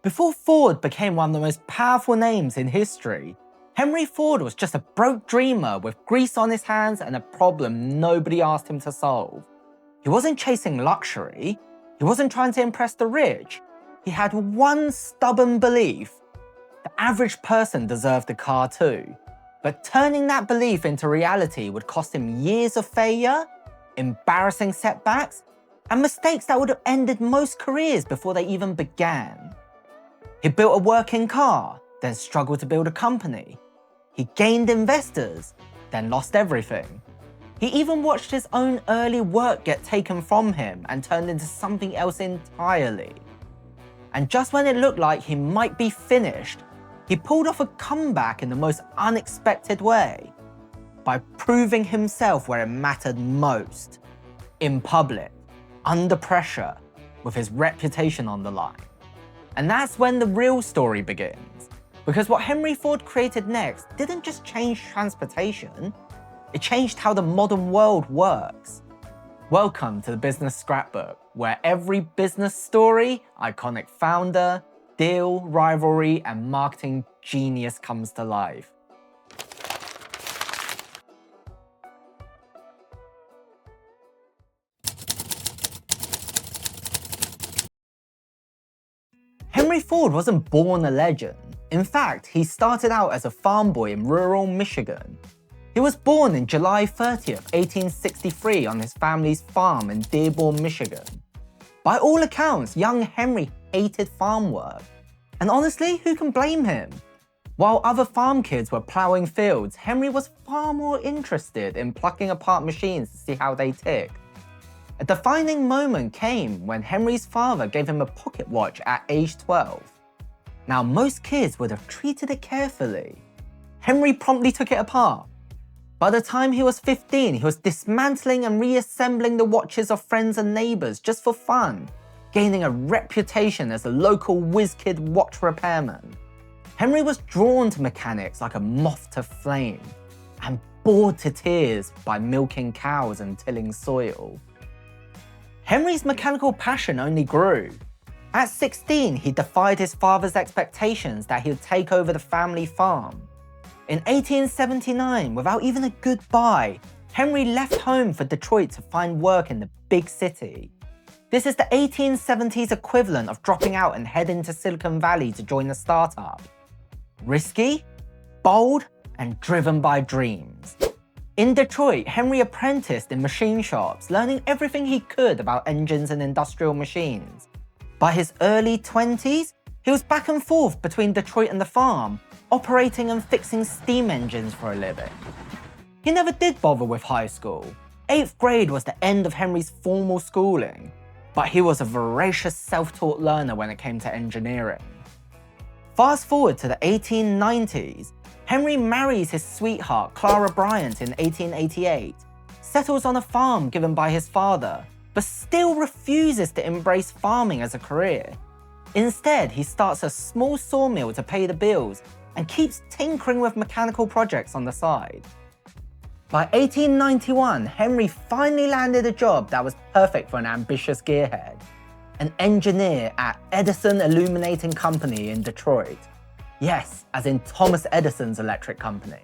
Before Ford became one of the most powerful names in history, Henry Ford was just a broke dreamer with grease on his hands and a problem nobody asked him to solve. He wasn't chasing luxury. He wasn't trying to impress the rich. He had one stubborn belief: the average person deserved a car too. But turning that belief into reality would cost him years of failure, embarrassing setbacks, and mistakes that would have ended most careers before they even began. He built a working car, then struggled to build a company. He gained investors, then lost everything. He even watched his own early work get taken from him and turned into something else entirely. And just when it looked like he might be finished, he pulled off a comeback in the most unexpected way, by proving himself where it mattered most, in public, under pressure, with his reputation on the line. And that's when the real story begins, because what Henry Ford created next didn't just change transportation, it changed how the modern world works. Welcome to the Business Scrapbook, where every business story, iconic founder, deal, rivalry, and marketing genius comes to life. Henry Ford wasn't born a legend. In fact, he started out as a farm boy in rural Michigan. He was born in July 30th, 1863 on his family's farm in Dearborn, Michigan. By all accounts, young Henry hated farm work. And honestly, who can blame him? While other farm kids were plowing fields, Henry was far more interested in plucking apart machines to see how they ticked. A defining moment came when Henry's father gave him a pocket watch at age 12. Now, most kids would have treated it carefully. Henry promptly took it apart. By the time he was 15, he was dismantling and reassembling the watches of friends and neighbors just for fun, gaining a reputation as a local whiz-kid watch repairman. Henry was drawn to mechanics like a moth to flame, and bored to tears by milking cows and tilling soil. Henry's mechanical passion only grew. At 16, he defied his father's expectations that he would take over the family farm. In 1879, without even a goodbye, Henry left home for Detroit to find work in the big city. This is the 1870s equivalent of dropping out and heading to Silicon Valley to join a startup. Risky, bold, and driven by dreams. In Detroit, Henry apprenticed in machine shops, learning everything he could about engines and industrial machines. By his early 20s, he was back and forth between Detroit and the farm, operating and fixing steam engines for a living. He never did bother with high school. 8th grade was the end of Henry's formal schooling, but he was a voracious self-taught learner when it came to engineering. Fast forward to the 1890s, Henry marries his sweetheart, Clara Bryant, in 1888, settles on a farm given by his father, but still refuses to embrace farming as a career. Instead, he starts a small sawmill to pay the bills and keeps tinkering with mechanical projects on the side. By 1891, Henry finally landed a job that was perfect for an ambitious gearhead, an engineer at Edison Illuminating Company in Detroit. Yes, as in Thomas Edison's electric company.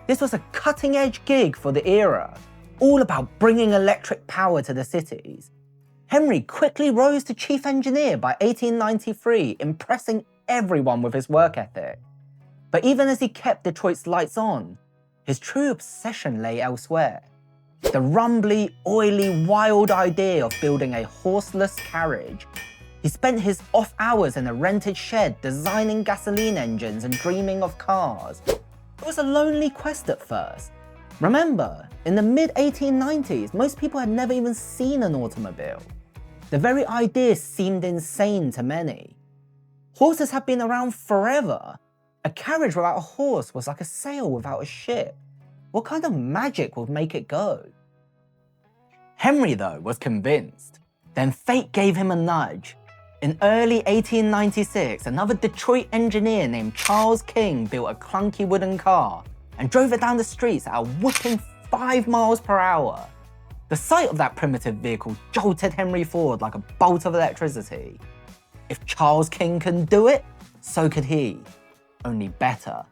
This was a cutting-edge gig for the era, all about bringing electric power to the cities. Henry quickly rose to chief engineer by 1893, impressing everyone with his work ethic. But even as he kept Detroit's lights on, his true obsession lay elsewhere. The rumbly, oily, wild idea of building a horseless carriage. He spent his off hours in a rented shed designing gasoline engines and dreaming of cars. It was a lonely quest at first. Remember, in the mid-1890s, most people had never even seen an automobile. The very idea seemed insane to many. Horses had been around forever. A carriage without a horse was like a sail without a ship. What kind of magic would make it go? Henry, though, was convinced. Then fate gave him a nudge. In early 1896, another Detroit engineer named Charles King built a clunky wooden car and drove it down the streets at a whopping 5 miles per hour. The sight of that primitive vehicle jolted Henry Ford like a bolt of electricity. If Charles King can do it, so could he, only better.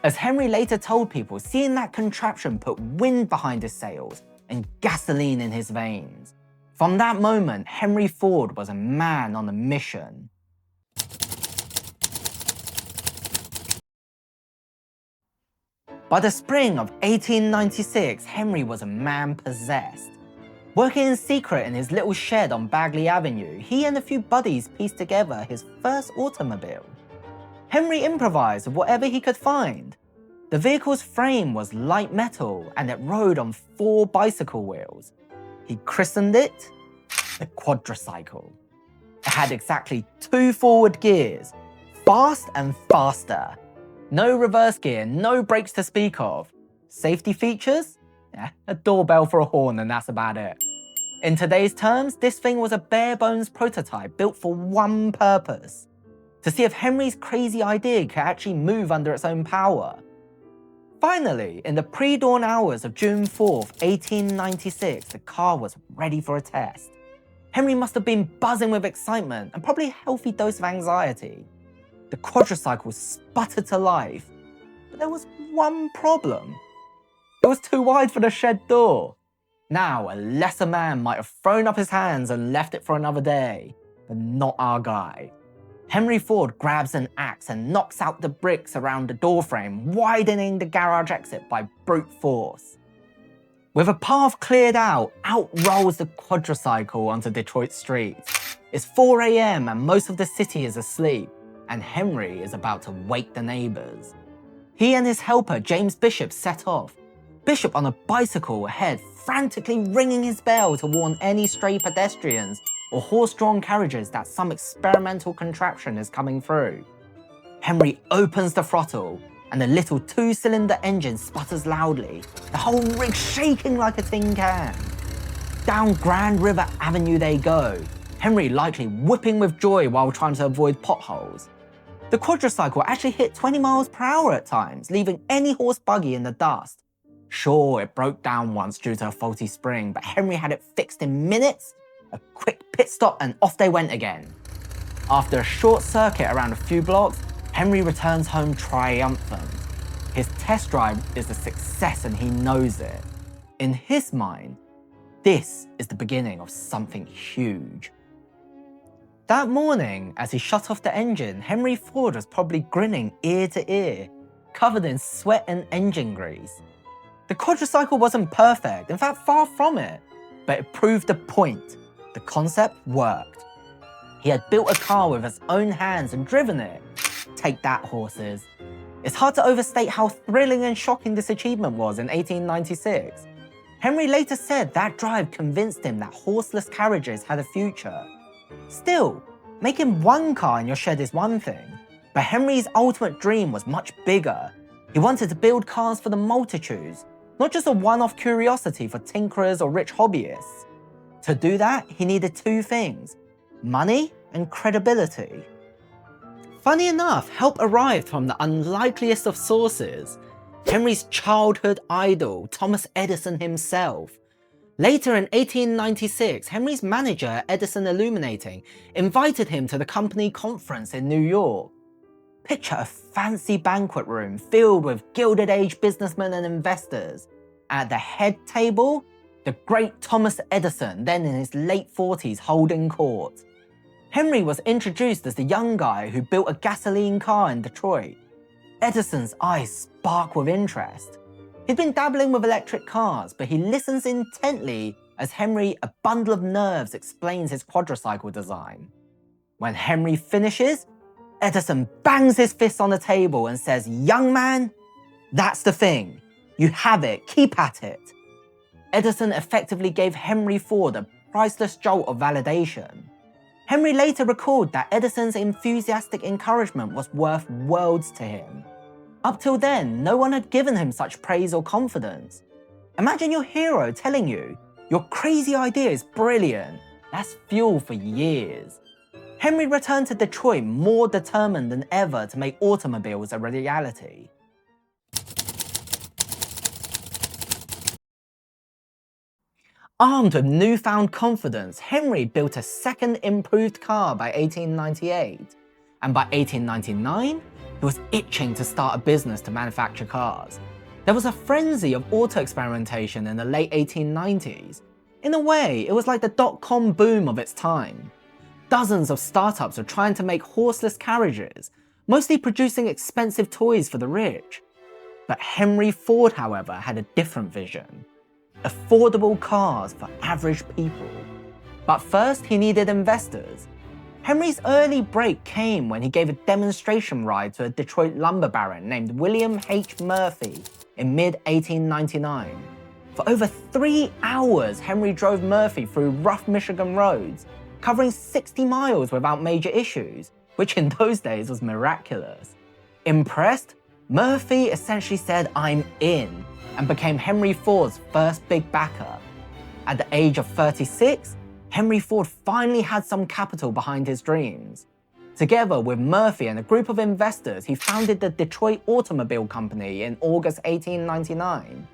As Henry later told people, seeing that contraption put wind behind his sails and gasoline in his veins. From that moment, Henry Ford was a man on a mission. By the spring of 1896, Henry was a man possessed. Working in secret in his little shed on Bagley Avenue, he and a few buddies pieced together his first automobile. Henry improvised with whatever he could find. The vehicle's frame was light metal and it rode on 4 bicycle wheels. He christened it the Quadricycle. It had exactly 2 forward gears, fast and faster. No reverse gear, no brakes to speak of. Safety features? A doorbell for a horn and that's about it. In today's terms, this thing was a bare bones prototype built for one purpose: to see if Henry's crazy idea could actually move under its own power. Finally, in the pre-dawn hours of June 4th, 1896, the car was ready for a test. Henry must have been buzzing with excitement and probably a healthy dose of anxiety. The Quadricycle sputtered to life, but there was one problem. It was too wide for the shed door. Now, a lesser man might have thrown up his hands and left it for another day, but not our guy. Henry Ford grabs an axe and knocks out the bricks around the doorframe, widening the garage exit by brute force. With a path cleared out rolls the Quadricycle onto Detroit streets. It's 4 a.m. and most of the city is asleep, and Henry is about to wake the neighbors. He and his helper, James Bishop, set off. Bishop on a bicycle ahead, frantically ringing his bell to warn any stray pedestrians or horse-drawn carriages that some experimental contraption is coming through. Henry opens the throttle, and the little 2-cylinder engine sputters loudly, the whole rig shaking like a tin can. Down Grand River Avenue they go, Henry likely whooping with joy while trying to avoid potholes. The Quadricycle actually hit 20 miles per hour at times, leaving any horse buggy in the dust. Sure, it broke down once due to a faulty spring, but Henry had it fixed in minutes, a quick pit stop, and off they went again. After a short circuit around a few blocks, Henry returns home triumphant. His test drive is a success and he knows it. In his mind, this is the beginning of something huge. That morning, as he shut off the engine, Henry Ford was probably grinning ear to ear, covered in sweat and engine grease. The Quadricycle wasn't perfect, in fact far from it, but it proved the point. The concept worked. He had built a car with his own hands and driven it. Take that, horses. It's hard to overstate how thrilling and shocking this achievement was in 1896. Henry later said that drive convinced him that horseless carriages had a future. Still, making one car in your shed is one thing, but Henry's ultimate dream was much bigger. He wanted to build cars for the multitudes, not just a one-off curiosity for tinkerers or rich hobbyists. To do that, he needed 2 things: money and credibility. Funny enough, help arrived from the unlikeliest of sources: Henry's childhood idol, Thomas Edison himself. Later in 1896, Henry's manager, Edison Illuminating, invited him to the company conference in New York. Picture a fancy banquet room filled with Gilded Age businessmen and investors. At the head table, the great Thomas Edison, then in his late 40s, holding court. Henry was introduced as the young guy who built a gasoline car in Detroit. Edison's eyes spark with interest. He'd been dabbling with electric cars, but he listens intently as Henry, a bundle of nerves, explains his Quadricycle design. When Henry finishes, Edison bangs his fist on the table and says, "Young man, that's the thing. You have it, keep at it." Edison effectively gave Henry Ford a priceless jolt of validation. Henry later recalled that Edison's enthusiastic encouragement was worth worlds to him. Up till then, no one had given him such praise or confidence. Imagine your hero telling you, "Your crazy idea is brilliant." That's fuel for years. Henry returned to Detroit more determined than ever to make automobiles a reality. Armed with newfound confidence, Henry built a second improved car by 1898, and by 1899, he was itching to start a business to manufacture cars. There was a frenzy of auto experimentation in the late 1890s. In a way, it was like the dot-com boom of its time. Dozens of startups were trying to make horseless carriages, mostly producing expensive toys for the rich. But Henry Ford, however, had a different vision. Affordable cars for average people. But first, he needed investors. Henry's early break came when he gave a demonstration ride to a Detroit lumber baron named William H. Murphy in mid-1899. For over 3 hours, Henry drove Murphy through rough Michigan roads, covering 60 miles without major issues, which in those days was miraculous. Impressed, Murphy essentially said, "I'm in," and became Henry Ford's first big backer. At the age of 36, Henry Ford finally had some capital behind his dreams. Together with Murphy and a group of investors, he founded the Detroit Automobile Company in August 1899.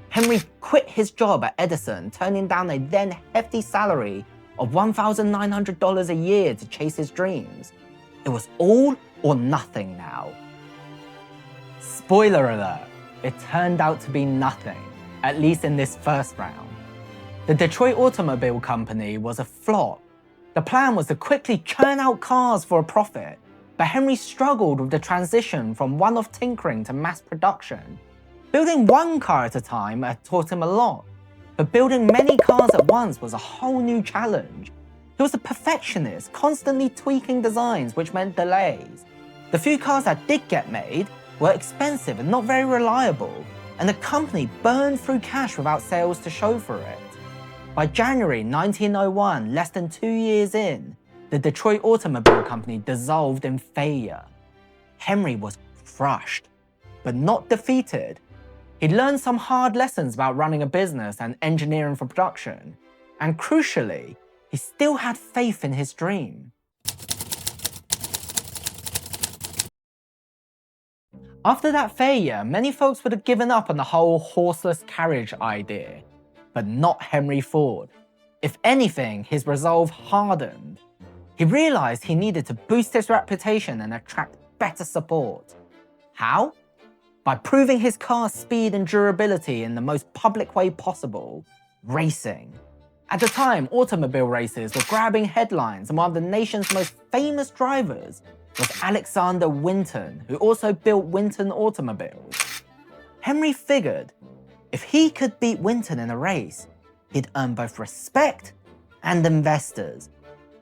Henry quit his job at Edison, turning down a then hefty salary of $1,900 a year to chase his dreams. It was all or nothing now. Spoiler alert, it turned out to be nothing, at least in this first round. The Detroit Automobile Company was a flop. The plan was to quickly churn out cars for a profit, but Henry struggled with the transition from one-off tinkering to mass production. Building one car at a time had taught him a lot, but building many cars at once was a whole new challenge. He was a perfectionist, constantly tweaking designs, which meant delays. The few cars that did get made were expensive and not very reliable, and the company burned through cash without sales to show for it. By January 1901, less than 2 years in, the Detroit Automobile Company dissolved in failure. Henry was crushed, but not defeated. He'd learned some hard lessons about running a business and engineering for production, and crucially, he still had faith in his dream. After that failure, many folks would have given up on the whole horseless carriage idea, but not Henry Ford. If anything, his resolve hardened. He realized he needed to boost his reputation and attract better support. How? By proving his car's speed and durability in the most public way possible, racing. At the time, automobile races were grabbing headlines, and one of the nation's most famous drivers was Alexander Winton, who also built Winton automobiles. Henry figured, if he could beat Winton in a race, he'd earn both respect and investors.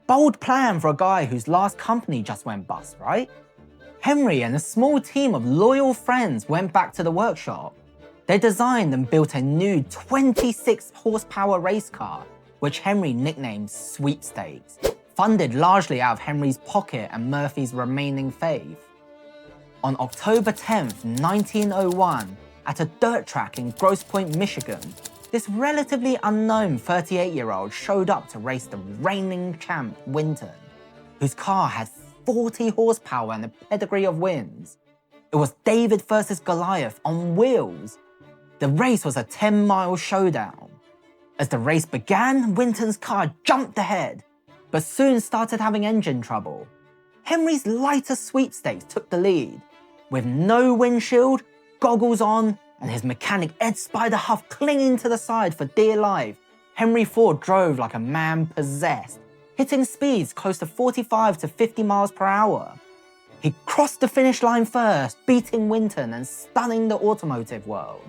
Bold plan for a guy whose last company just went bust, right? Henry and a small team of loyal friends went back to the workshop. They designed and built a new 26 horsepower race car, which Henry nicknamed Sweepstakes, funded largely out of Henry's pocket and Murphy's remaining faith. On October 10th, 1901, at a dirt track in Grosse Pointe, Michigan, this relatively unknown 38-year-old showed up to race the reigning champ Winton, whose car had 40 horsepower and a pedigree of wins. It was David versus Goliath on wheels. The race was a 10-mile showdown. As the race began, Winton's car jumped ahead, but soon started having engine trouble. Henry's lighter Sweepstakes took the lead. With no windshield, goggles on, and his mechanic Ed Spider Huff clinging to the side for dear life, Henry Ford drove like a man possessed, hitting speeds close to 45 to 50 miles per hour. He crossed the finish line first, beating Winton and stunning the automotive world.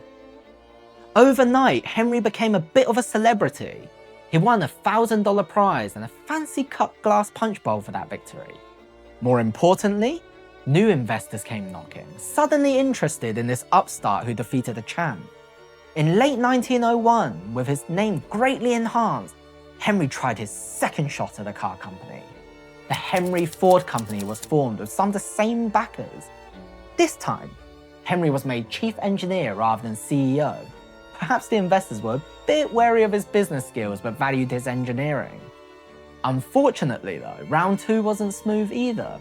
Overnight, Henry became a bit of a celebrity. He won a $1,000 prize and a fancy cut glass punch bowl for that victory. More importantly, new investors came knocking, suddenly interested in this upstart who defeated the champ. In late 1901, with his name greatly enhanced, Henry tried his second shot at a car company. The Henry Ford Company was formed with some of the same backers. This time, Henry was made chief engineer rather than CEO. Perhaps the investors were a bit wary of his business skills but valued his engineering. Unfortunately though, round 2 wasn't smooth either.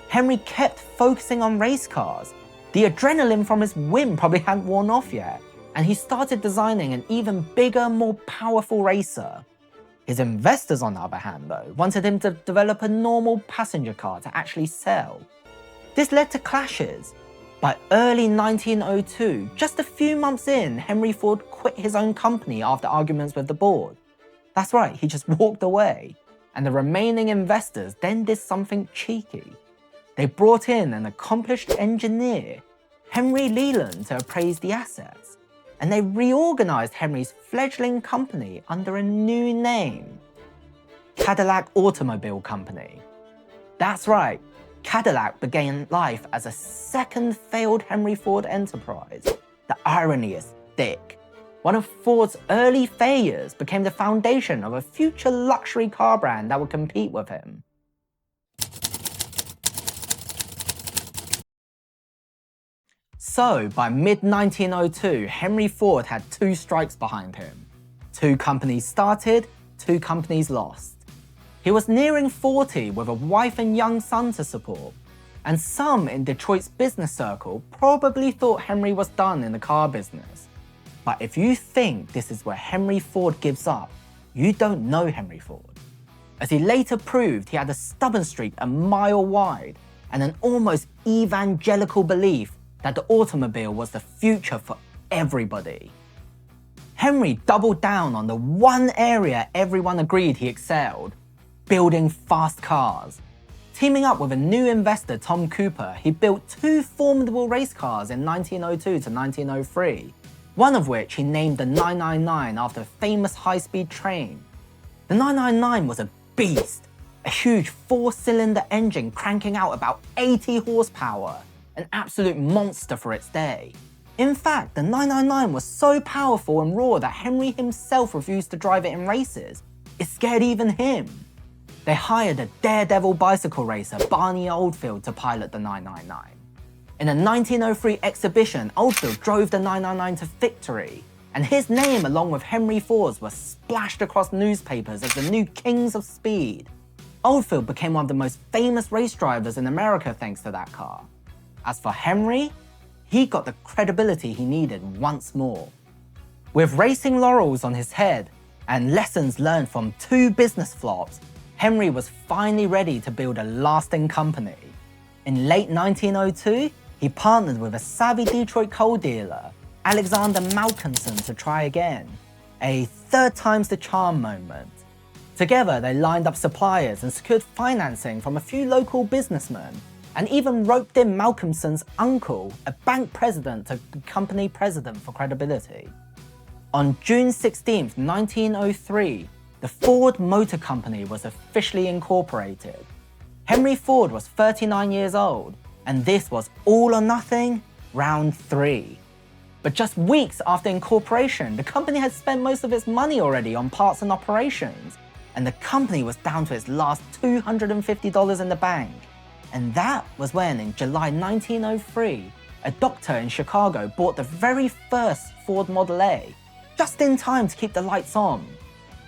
Henry kept focusing on race cars. The adrenaline from his win probably hadn't worn off yet, and he started designing an even bigger, more powerful racer. His investors, on the other hand, though, wanted him to develop a normal passenger car to actually sell. This led to clashes. By early 1902, just a few months in, Henry Ford quit his own company after arguments with the board. That's right, he just walked away. And the remaining investors then did something cheeky. They brought in an accomplished engineer, Henry Leland, to appraise the assets. And they reorganized Henry's fledgling company under a new name, Cadillac Automobile Company. That's right, Cadillac began life as a second failed Henry Ford enterprise. The irony is thick. One of Ford's early failures became the foundation of a future luxury car brand that would compete with him. So, by mid-1902, Henry Ford had two strikes behind him. 2 companies started, 2 companies lost. He was nearing 40 with a wife and young son to support, and some in Detroit's business circle probably thought Henry was done in the car business. But if you think this is where Henry Ford gives up, you don't know Henry Ford. As he later proved, he had a stubborn streak a mile wide and an almost evangelical belief that the automobile was the future for everybody. Henry doubled down on the one area everyone agreed he excelled: building fast cars. Teaming up with a new investor, Tom Cooper, he built 2 formidable race cars in 1902 to 1903, one of which he named the 999 after a famous high-speed train. The 999 was a beast, a huge 4-cylinder engine cranking out about 80 horsepower, an absolute monster for its day. In fact, the 999 was so powerful and raw that Henry himself refused to drive it in races. It scared even him. They hired a daredevil bicycle racer, Barney Oldfield, to pilot the 999. In a 1903 exhibition, Oldfield drove the 999 to victory, and his name, along with Henry Ford's, was splashed across newspapers as the new kings of speed. Oldfield became one of the most famous race drivers in America thanks to that car. As for Henry, he got the credibility he needed once more. With racing laurels on his head and lessons learned from 2 business flops, Henry was finally ready to build a lasting company. In late 1902, he partnered with a savvy Detroit coal dealer, Alexander Malcolmson, to try again. A 3rd time's the charm moment. Together, they lined up suppliers and secured financing from a few local businessmen, and even roped in Malcolmson's uncle, a bank president, to be company president for credibility. On June 16, 1903, the Ford Motor Company was officially incorporated. Henry Ford was 39 years old, and this was all or nothing, round 3. But just weeks after incorporation, the company had spent most of its money already on parts and operations, and the company was down to its last $250 in the bank. And that was when, in July 1903, a doctor in Chicago bought the very first Ford Model A, just in time to keep the lights on.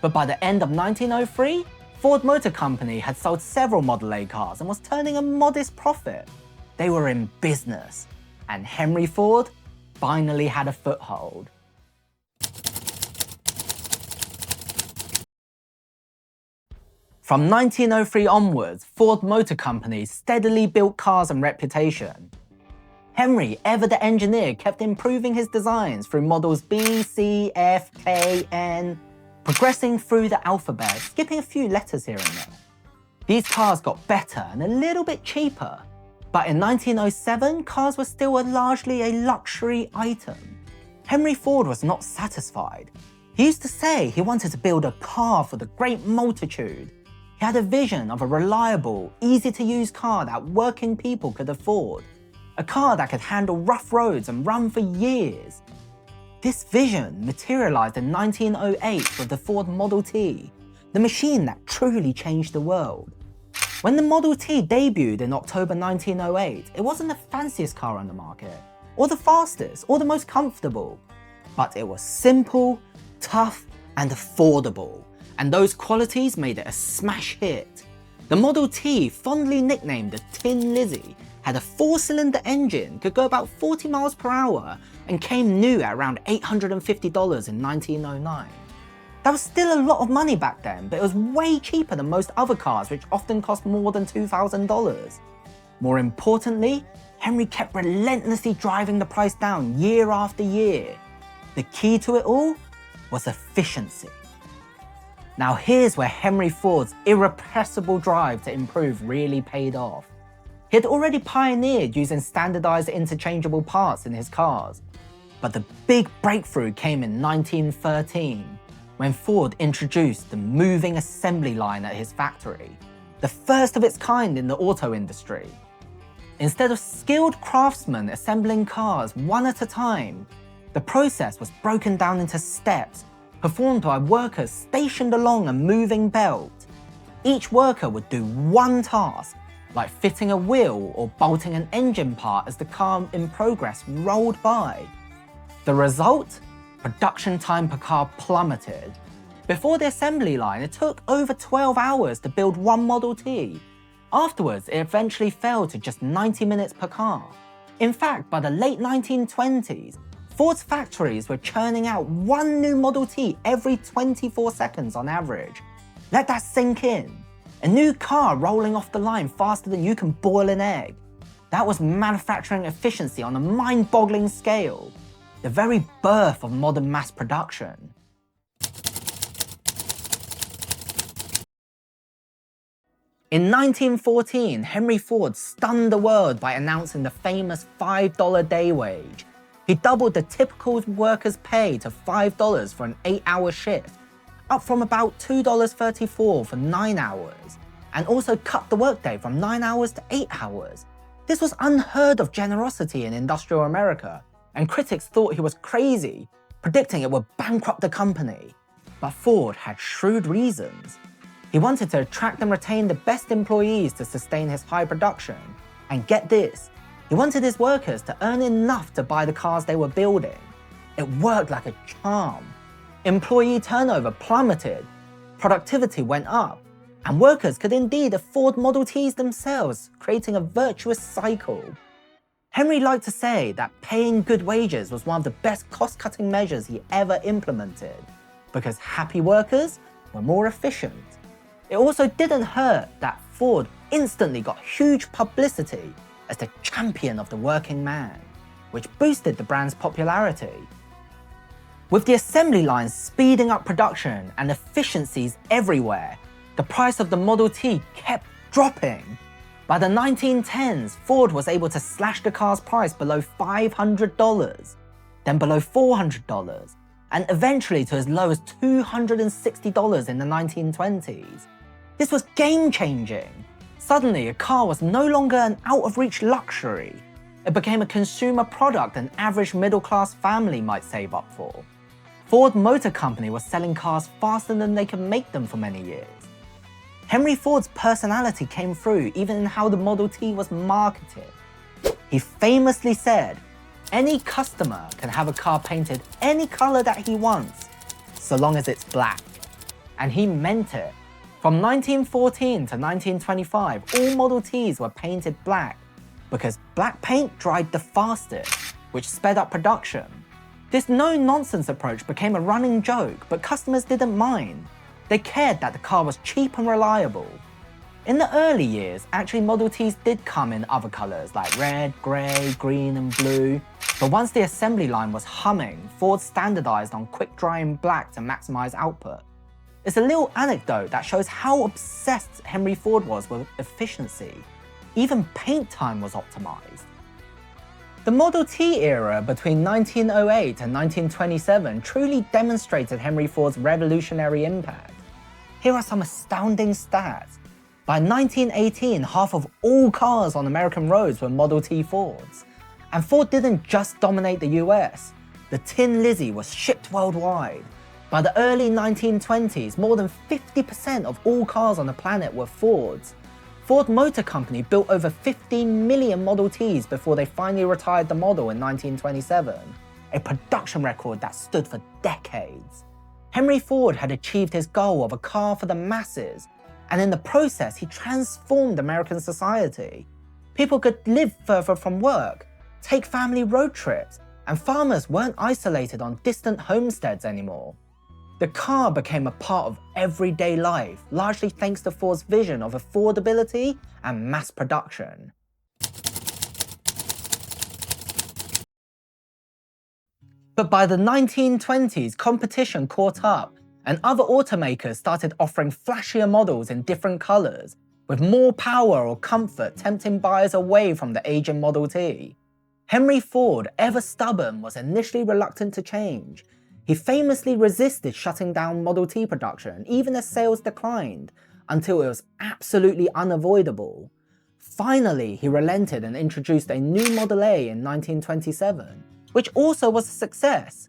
But by the end of 1903, Ford Motor Company had sold several Model A cars and was turning a modest profit. They were in business, and Henry Ford finally had a foothold. From 1903 onwards, Ford Motor Company steadily built cars and reputation. Henry, ever the engineer, kept improving his designs through models B, C, F, K, N, progressing through the alphabet, skipping a few letters here and there. These cars got better and a little bit cheaper, but in 1907, cars were still largely a luxury item. Henry Ford was not satisfied. He used to say he wanted to build a car for the great multitude. He had a vision of a reliable, easy-to-use car that working people could afford. A car that could handle rough roads and run for years. This vision materialized in 1908 with the Ford Model T, the machine that truly changed the world. When the Model T debuted in October 1908, it wasn't the fanciest car on the market, or the fastest, or the most comfortable, but it was simple, tough, and affordable. And those qualities made it a smash hit. The Model T, fondly nicknamed the Tin Lizzie, had a 4-cylinder engine, could go about 40 miles per hour, and came new at around $850 in 1909. That was still a lot of money back then, but it was way cheaper than most other cars, which often cost more than $2,000. More importantly, Henry kept relentlessly driving the price down year after year. The key to it all was efficiency. Now here's where Henry Ford's irrepressible drive to improve really paid off. He had already pioneered using standardized interchangeable parts in his cars, but the big breakthrough came in 1913, when Ford introduced the moving assembly line at his factory, the first of its kind in the auto industry. Instead of skilled craftsmen assembling cars one at a time, the process was broken down into steps performed by workers stationed along a moving belt. Each worker would do one task, like fitting a wheel or bolting an engine part as the car in progress rolled by. The result? Production time per car plummeted. Before the assembly line, it took over 12 hours to build one Model T. Afterwards, it eventually fell to just 90 minutes per car. In fact, by the late 1920s, Ford's factories were churning out one new Model T every 24 seconds on average. Let that sink in. A new car rolling off the line faster than you can boil an egg. That was manufacturing efficiency on a mind-boggling scale, the very birth of modern mass production. In 1914, Henry Ford stunned the world by announcing the famous $5 day wage. He doubled the typical worker's pay to $5 for an 8-hour shift, up from about $2.34 for 9 hours, and also cut the workday from 9 hours to 8 hours. This was unheard of generosity in industrial America, and critics thought he was crazy, predicting it would bankrupt the company. But Ford had shrewd reasons. He wanted to attract and retain the best employees to sustain his high production. And get this, he wanted his workers to earn enough to buy the cars they were building. It worked like a charm. Employee turnover plummeted, productivity went up, and workers could indeed afford Model Ts themselves, creating a virtuous cycle. Henry liked to say that paying good wages was one of the best cost-cutting measures he ever implemented, because happy workers were more efficient. It also didn't hurt that Ford instantly got huge publicity as the champion of the working man, which boosted the brand's popularity. With the assembly lines speeding up production and efficiencies everywhere, the price of the Model T kept dropping. By the 1910s, Ford was able to slash the car's price below $500, then below $400, and eventually to as low as $260 in the 1920s. This was game-changing. Suddenly, a car was no longer an out-of-reach luxury. It became a consumer product an average middle-class family might save up for. Ford Motor Company was selling cars faster than they could make them for many years. Henry Ford's personality came through even in how the Model T was marketed. He famously said, "Any customer can have a car painted any color that he wants, so long as it's black." And he meant it. From 1914 to 1925, all Model Ts were painted black because black paint dried the fastest, which sped up production. This no-nonsense approach became a running joke, but customers didn't mind. They cared that the car was cheap and reliable. In the early years, actually Model Ts did come in other colors like red, grey, green and blue, but once the assembly line was humming, Ford standardized on quick-drying black to maximize output. It's a little anecdote that shows how obsessed Henry Ford was with efficiency. Even paint time was optimized. The Model T era between 1908 and 1927 truly demonstrated Henry Ford's revolutionary impact. Here are some astounding stats. By 1918, half of all cars on American roads were Model T Fords. And Ford didn't just dominate the US. The Tin Lizzie was shipped worldwide. By the early 1920s, more than 50% of all cars on the planet were Fords. Ford Motor Company built over 15 million Model Ts before they finally retired the model in 1927, a production record that stood for decades. Henry Ford had achieved his goal of a car for the masses, and in the process, he transformed American society. People could live further from work, take family road trips, and farmers weren't isolated on distant homesteads anymore. The car became a part of everyday life, largely thanks to Ford's vision of affordability and mass production. But by the 1920s, competition caught up, and other automakers started offering flashier models in different colors, with more power or comfort tempting buyers away from the aging Model T. Henry Ford, ever stubborn, was initially reluctant to change. He famously resisted shutting down Model T production, even as sales declined, until it was absolutely unavoidable. Finally, he relented and introduced a new Model A in 1927, which also was a success.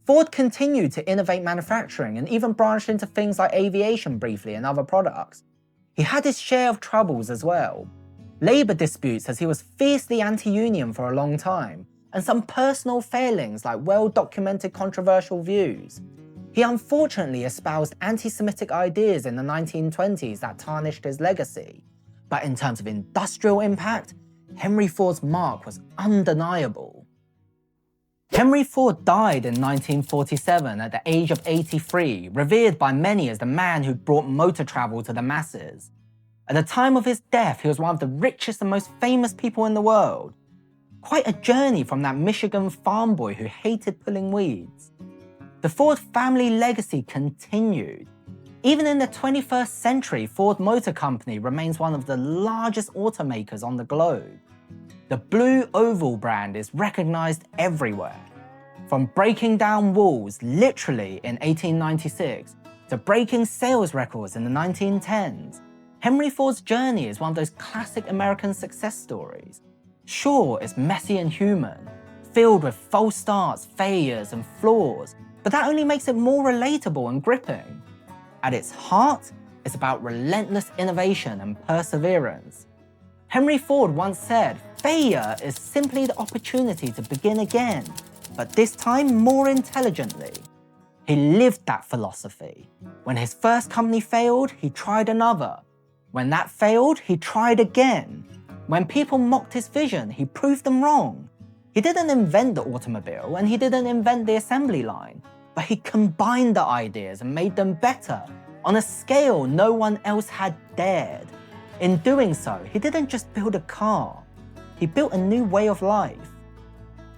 Ford continued to innovate manufacturing and even branched into things like aviation briefly and other products. He had his share of troubles as well. Labour disputes, as he was fiercely anti-union for a long time, and some personal failings like well-documented controversial views. He unfortunately espoused anti-Semitic ideas in the 1920s that tarnished his legacy. But in terms of industrial impact, Henry Ford's mark was undeniable. Henry Ford died in 1947 at the age of 83, revered by many as the man who brought motor travel to the masses. At the time of his death, he was one of the richest and most famous people in the world. Quite a journey from that Michigan farm boy who hated pulling weeds. The Ford family legacy continued. Even in the 21st century, Ford Motor Company remains one of the largest automakers on the globe. The blue oval brand is recognized everywhere. From breaking down walls, literally in 1896, to breaking sales records in the 1910s, Henry Ford's journey is one of those classic American success stories. Sure, it's messy and human, filled with false starts, failures, and flaws, but that only makes it more relatable and gripping. At its heart, it's about relentless innovation and perseverance. Henry Ford once said, "Failure is simply the opportunity to begin again, but this time more intelligently." He lived that philosophy. When his first company failed, he tried another. When that failed, he tried again. When people mocked his vision, he proved them wrong. He didn't invent the automobile and he didn't invent the assembly line, but he combined the ideas and made them better on a scale no one else had dared. In doing so, he didn't just build a car, he built a new way of life.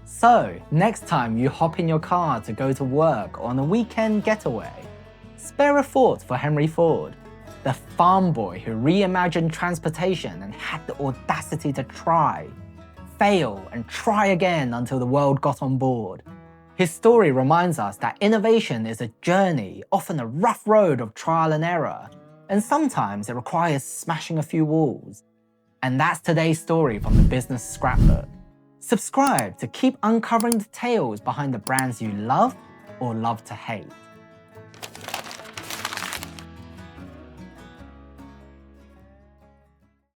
So, next time you hop in your car to go to work or on a weekend getaway, spare a thought for Henry Ford, the farm boy who reimagined transportation and had the audacity to try, fail, and try again until the world got on board. His story reminds us that innovation is a journey, often a rough road of trial and error, and sometimes it requires smashing a few walls. And that's today's story from the Business Scrapbook. Subscribe to keep uncovering the tales behind the brands you love or love to hate.